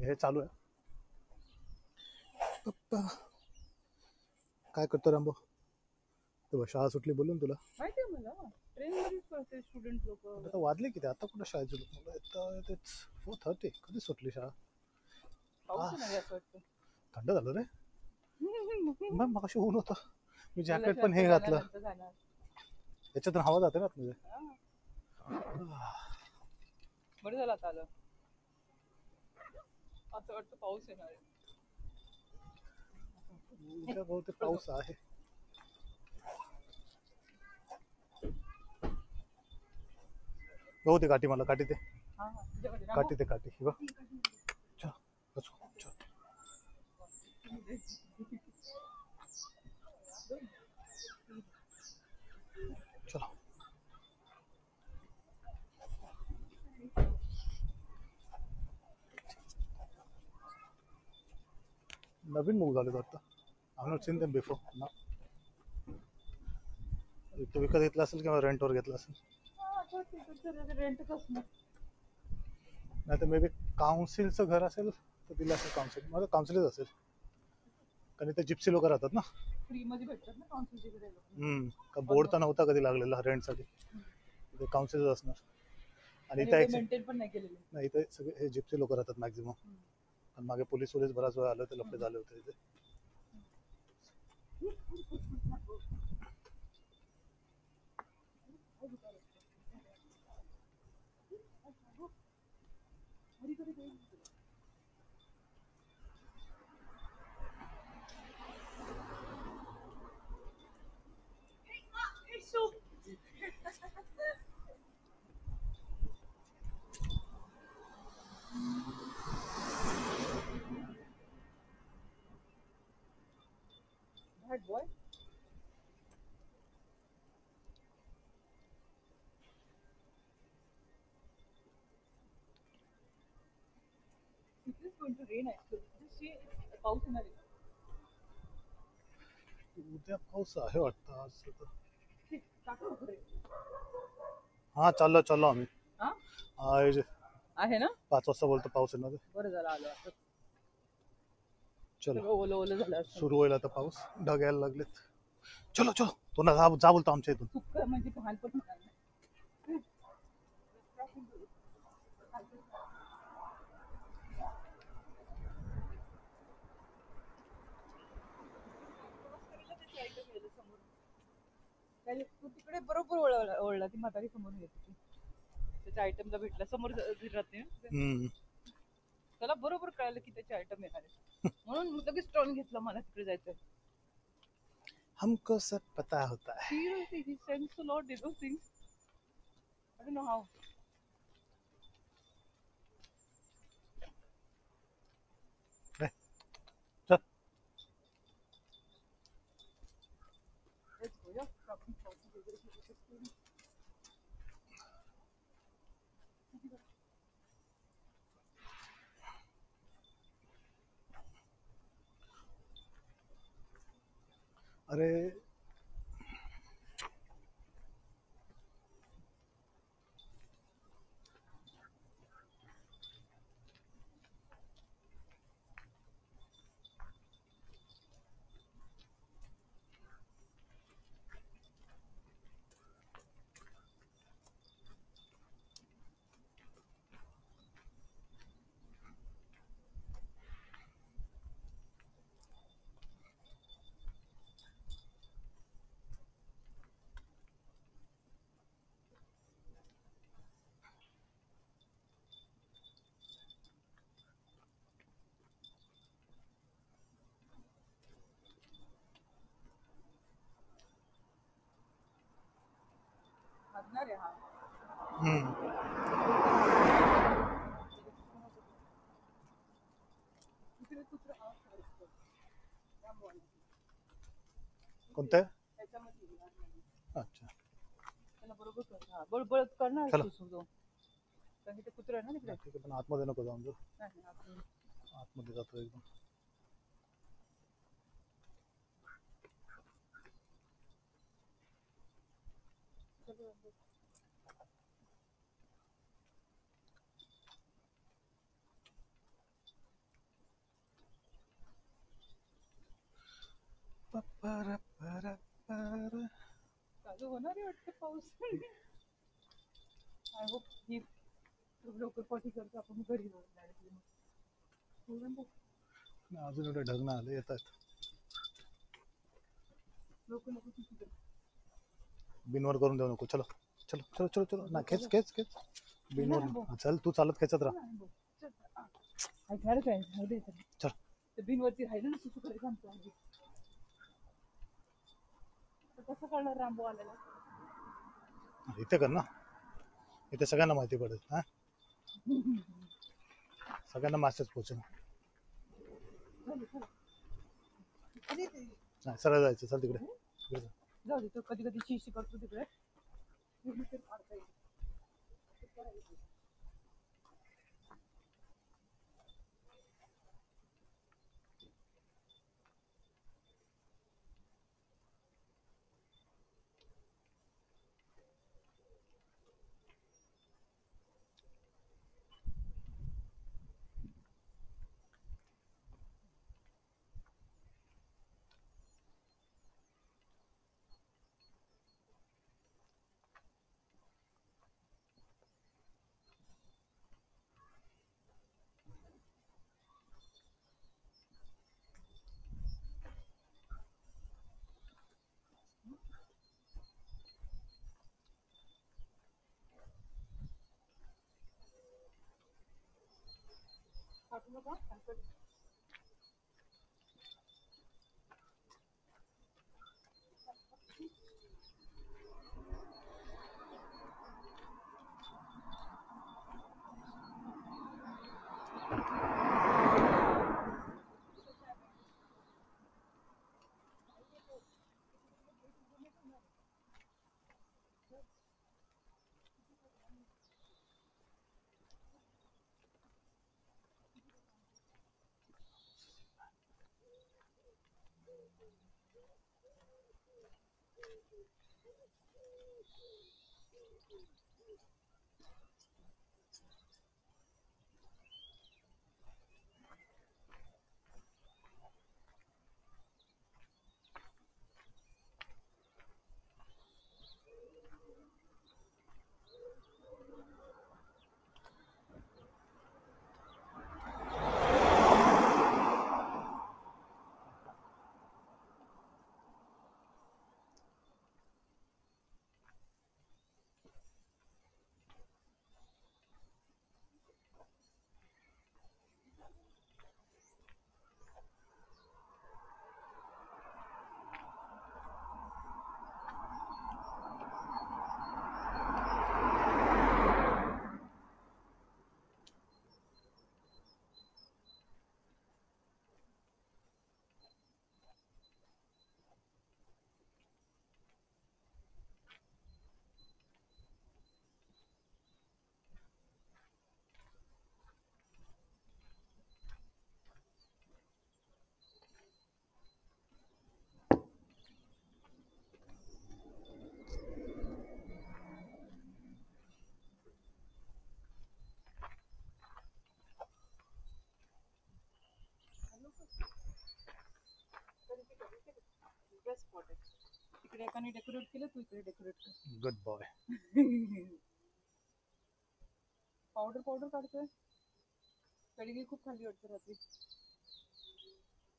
हे चालू आहे. पप्पा काय करतो रामबो? तेव्हा शाळा सुटली बोलून तुला माहितीये मला ट्रेन मध्येच करते स्टुडंट लोक. आता वाजले किती? आता कुठं शाळेत गेलो? मला तेच 4:30. कधी सुटली शाळा? पाऊस नाही असं वाटतं. थंड झालं रे. मग मगाशी ऊन होतं. मी जॅकेट बोलायचं पण हे आता घातलं. जाणार, जाणार. याच्यातून हवा जाते ना म्हणजे. बरं झालं आता आलं. असं वाटतं पाऊस येणार आहे. उद्या बहुतेक पाऊस आहे. बहुतेक काठी मला काठी ते हा हा तुझ्याकडे रामो? काठी ते काठी हे बघ. चल, बसू, चल. चला नवीन मूव झाले वाटतं. I not seen them before ना. तो विकत घेतला असेल किंवा रेंटवर घेतला असेल. रेंटच असणार. नाही तर मे बी काउन्सिलचं घर असेल तर दिलं असेल काउन्सिल. माझं काउन्सिलच असेल कारण ते जिप्सी लोक राहतात ना. फ्री मध्ये भेटतात ना काउन्सिलचे. का बोर्ड तर नव्हता कधी लागलेला रेंटसाठी. ते काउन्सिलच असणार. आणि इथे मेंटेन पण नाही केलेले. नाही इथे सगळे हे जिप्सी लोक राहतात मॅक्झिमम. आणि मागे पोलीस बराच वेळ आले होते, लफडे झाले होते इथे. Bad boy. It is going to rain actually. Just see, पाऊस येणार आहे. उद्या पाऊस आहे वाटतं आज तर. टाकू पुढे. हा चाललो आम्ही. आहे ना 5 वाजता बोलतो पाऊस येणार. बरं झालं आलो आता. चलो ओलं झालं. सुरू होईल आता पाऊस. ढग यायला लागलेत. चलो तो ना जा बोलतो आमच्या इथून. सुक्क म्हणजे घाण पण होणार नाही. तू तिकडे बरोबर ओळला ती म्हातारी समोर येत होती. त्याच्या आयटमला भेटला समोर राहते. त्याला बरोबर कळालं की त्याचे आयटम येणार आहे. म्हणून लगेच टर्न घेतला मला तिकडे जायचंय. हमको सब पता होता है. Seriously, he sends a lot of those things. I don't know how. चल. Let's go, yeah. अरे भागणार आहे हा. कोणते? अच्छा त्याला बरोबर करणार. बळबळ करणार चला. सुसू कारण की ते कुत्रा आहे ना तिकडे. ठीक आहे पण आतमध्ये नको जाऊन जाऊ. नाही, आतमध्ये जातो एकदम. चालू होणार आहे वाटतं पाऊस. आय होप ही लवकर पॉटी करतो आपण घरी जाऊन अजून एवढे ढगना आले येतात. लोक नको किती करतात. बिनवर करून देऊ नको. चलो चलो चलो चलो चलो ना, खेच खेच खेच बिनवर. चल तू चालत खेचत राहा. ऐकणार काय दे चल. ते बिनवरती राहिलं ना सुसू करे सांगतो आधी. कसं कळणार रांबो आलेला? इथे कर ना, इथे सगळ्यांना माहिती पडेल. हा सगळ्यांना मॅसेज पोहोचेल. नाही सरळ जायचं. चल तिकडे जाऊ दे. तो कधी कधी शिशी करतो तिकडे. काटू नका. तिकडे एकाने डेकोरेट केलं, तू इकडे डेकोरेट कर. Good boy. पावडर पावडर काढतोय. कढी खूप खाल्ली वाटतं रात्री.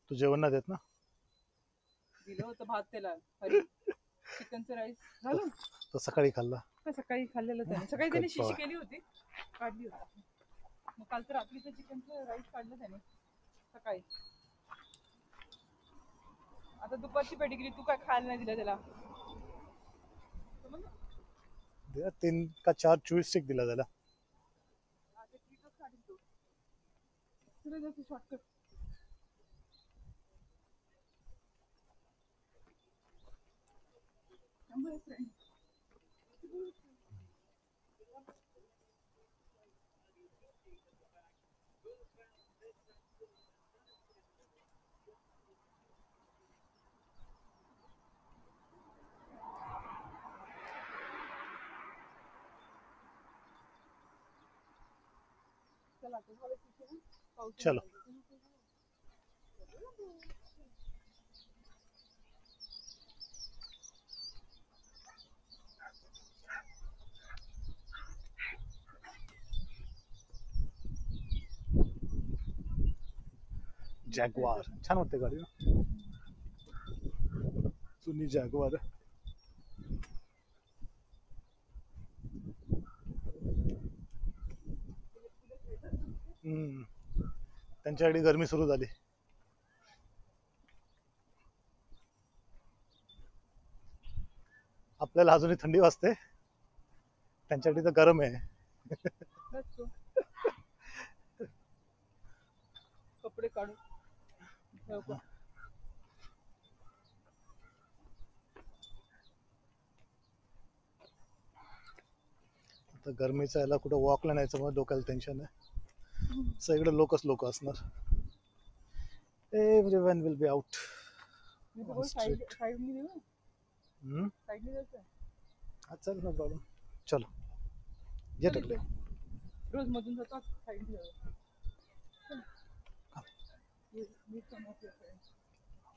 तू जेवण नाही देत ना? दिलं होतं भात त्याला. हरी चिकनचं राईस झालं. तो सकाळी खाल्ला. सकाळी खाल्लेलं त्याने. सकाळी त्याने शिशी केली होती, काढली होती. मग काल तर रात्रीचं चिकनचं राईस काढलं त्याने सकाळी. आता दुपारची पेडिग्री तू काय खायला नाही दिलं त्याला? 3 का 4 चूज स्टिक दिला त्याला. शॉर्टकट. चलो जॅगवार छान वाटते गाडी ना, जुनी जॅगवार. त्यांच्याकडे गरमी सुरू झाली. आपल्याला अजूनही थंडी वाजते, त्यांच्याकडे तर गरम आहे. कपडे काढून आता गरमीचा याला कुठं वॉकला न्यायचं मग डोक्याला टेन्शन आहे. सगळीकडे लोक असणार. Everyone will be out. चल नो प्रॉब्लेम, चलो ये टकले. रोज मधून जातो साईड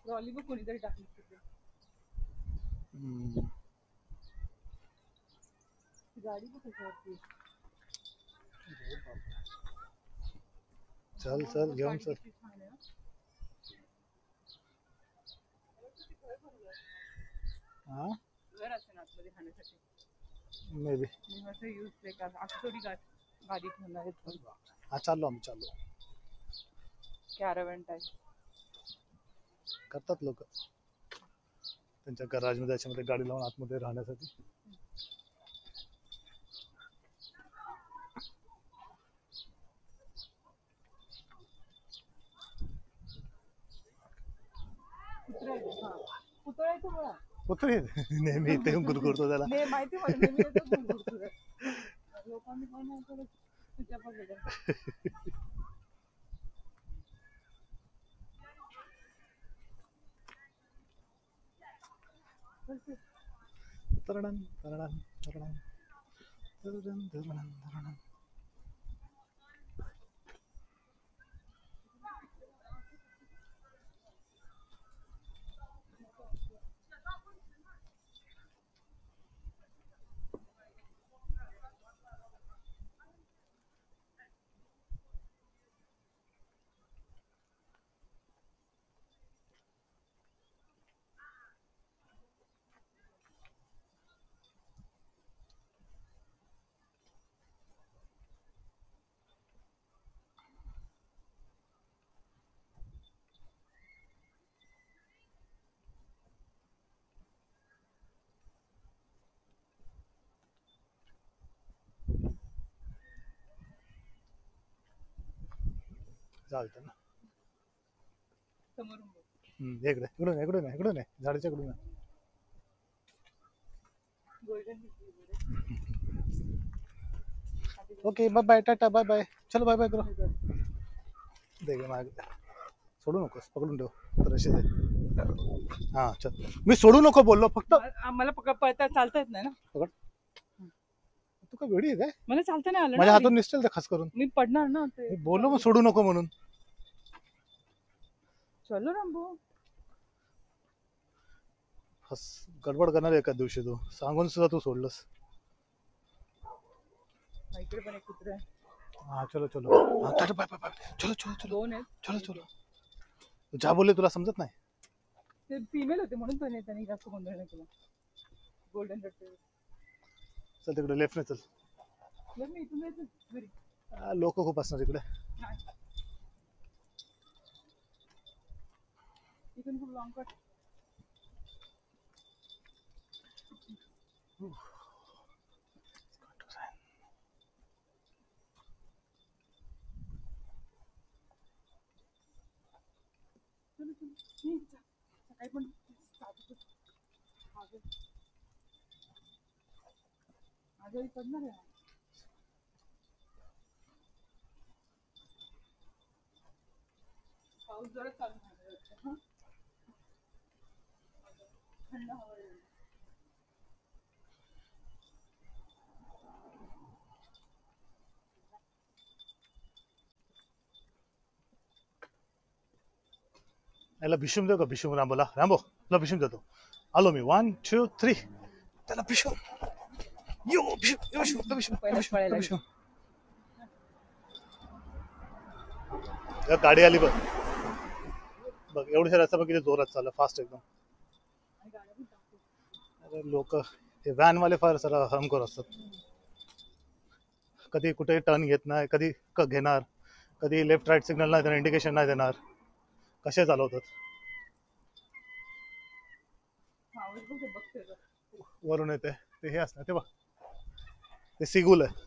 ट्रॉली बघ कोणीतरी टाकली तिथे. गाडी बघ कशावरती. चल चल घेऊन चल. हा घर असेल आतमध्ये खाण्यासाठी मे बी. यूज असं थोडी गाडी ठेवणार आहे. हा चाललो आम्ही चाललो. कॅराव्हॅन टाईप करतात लोक त्यांच्या गराजमध्ये याच्यामध्ये गाडी लावून आतमध्ये राहण्यासाठी. पुतळे नेहमी इथे येऊन गुरगुरतो त्याला. माहिती लोकांनी पण तुझ्या तरणन तरणन तरणन तरणन तरणन तरणन. चालतं ना. इकडे इकडून इकडून इकडून आहे झाडाच्या इकडून. ओके बाय बाय टाटा बाय बाय. चलो बाय बाय करो. देख माग सोडू नकोस, पकडून ठेव तर असे. हा चल मी सोडू नको बोललो फक्त. आम्हाला पळता चालता येत नाही ना. पकड. तू काय वेडी आहे काय? मला चालता नाही आलं. माझ्या हातून निसटेल तर खास करून. मी पडणार ना. मी बोललो मग सोडू नको म्हणून. चलो रामभाऊ. गडबड करणार एका दिवशी तू सांगून सुद्धा तू सोडलंस. इकडे पण एक कुत्रा आहे. हाँ चलो चलो. हाँ टाटा बाय बाय बाय. चलो चलो चलो. दोन आहेत. चलो चलो. जा बोलले तुला समजत नाही. ते फीमेल होते म्हणून त्यांनी जास्त गोंधळ नाही केला. गोल्डन रिट्रीव्हर. चल तिकडे लेफ्ट ने चल. मी इथून जायचं घरी. लोक खूप असणार इकडे. इथून खूप लॉंग कट. सकाळी पण आजही पडणार आहे. पाऊस जरा चालू झाला. थंड हवा. याला भिशूम देऊ का? भिशूम रामबोला. रामबो तुला भिशूम देतो. आलो मी. 1 2 3. त्याला भिशूम. यो भिशूम भिशूम भिशूम भिशूम. गाडी आली बघ. बघ एवढ्या रस्ता पण किती जोरात चालला, फास्ट एकदम. आणि गाड्या पण टाकतो. अरे लोक हे व्हॅनवाले फार जरा हमखोर असतात. कधी कुठे टर्न घेत नाही, कधी घेणार, कधी लेफ्ट राईट सिग्नल नाही देणार, इंडिकेशन नाही देणार, कसे चालवतात. आवाज बघ हे बघतोय का? वरून येते ते हे असणार ते बघ, ते सिगुल आहे.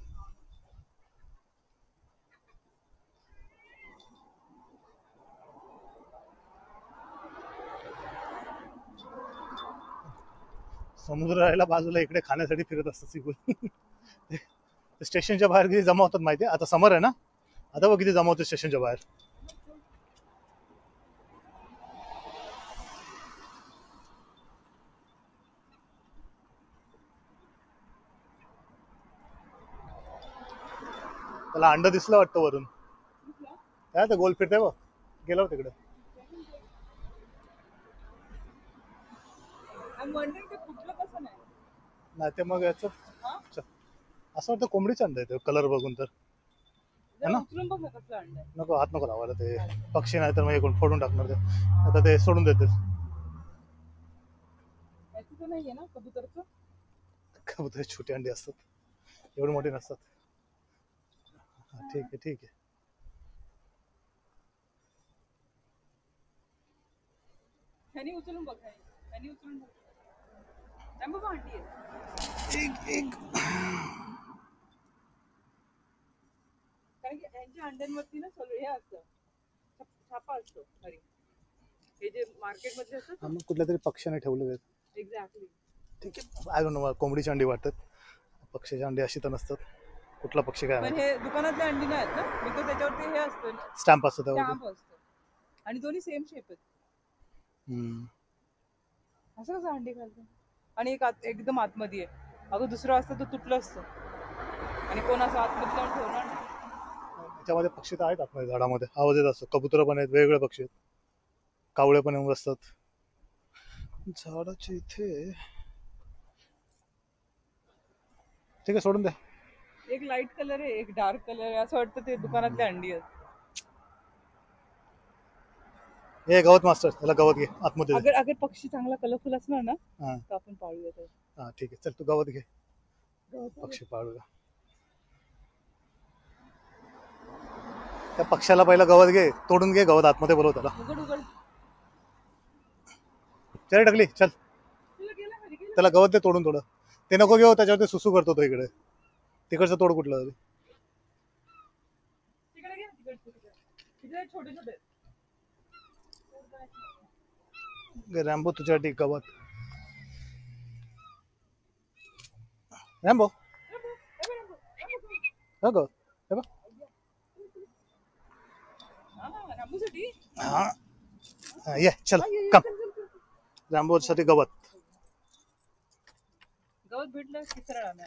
समुद्राला बाजूला इकडे खाण्यासाठी फिरत असतात सिगुल. स्टेशनच्या बाहेर किती जमा होतात माहितीये, आता समर आहे ना, आता बघ किती जमा होते स्टेशनच्या बाहेर. त्याला अंड दिसलं वाटतं वरून, काय ते गोल फिरते बघ, गेलो तिकडे. I'm wondering ते कुठलं कसं नाही. नाही ते मग याच हा? असं वाटतं कोंबडीचं अंड आहे कलर बघून तर. जरा ना? उचलून बघ ना कसलं अंड आहे. नको हात नको लावायला, ते पक्षी नाही तर मग इकडून फोडून टाकणार ते, आता ते सोडून देतील. याचं तर नाहीये ना कबुतरचं. कबूतर छोटी अंडी असतात, एवढी मोठी नसतात. हा, ठीक आहे ठीक आहे. ह्यानी उचलून बघ, ह्यानी उचलून बघ. नाही बाबा अंडी आहे. एक कारण की यांच्या अंड्यांवरती ना सगळं हे असतं, छापा असतो. अरे हे जे मार्केटमध्ये असतात ना. मग कुठल्या तरी पक्ष्याने ठेवले आहेत. एक्झॅक्टली. ठीक आहे, आय डोंट नो, कोंबडीची अंडी वाटतात, पक्षीची अंडी अशी तर नसतात. कुठला पक्षी काय पण हे दुकानातले अंडी नाही आहेत ना, बिकॉज त्याच्यावरती हे असतं स्टॅम्प असतं त्यावर. स्टॅम्प असतं आणि दोन्ही सेम शेप आहेत. असं कसं अंडी घालतं? आणि एक एकदम आतमध्ये आहे. अगं दुसरं असतं तर तुटलं असतं आणि कोण असं आतमध्ये जाऊन ठेवणार नाही. त्याच्यामध्ये पक्षी तर आहेत आतमध्ये झाडामध्ये, आवाज येत असतो. कबुतर पण आहेत, वेगवेगळे पक्षी आहेत, कावळे पण येऊन बसतात झाडाच्या इथे. ठीक आहे सोडून दे. एक लाईट कलर आहे, एक डार्क कलर आहे. असं वाटतं ते दुकानातले अंडी आहेत. हे गवत मास्टर, त्याला गवत घे आतमध्ये दे. अगर पक्षी चांगला कलरफुल असणार ना हा तर आपण पाळूया ते. हा ठीक आहे, चल तू गवत घे, पक्षी पाळूया. त्या पक्षाला पहिला गवत घे, तोडून घे गवत, आतमध्ये बोलव त्याला. उघड उघड. चल टाकली, चल तुला गेला घरी गेला. त्याला गवत दे तोडून थोडं. ते नको घेऊ, त्याच्यावरती सुसू करतो तो इकडे. तिकडचं तोड कुठलं तरी. तिकडे घे, तिकडे छोटे छोटे. रॅम्बो तुझ्यासाठी गवत. रॅम्बो हा गवत हे बघ. रांबूसाठी हा ये चल कम, रॅम्बोसाठी गवत. गवत भेटलं की सरळ आम्ही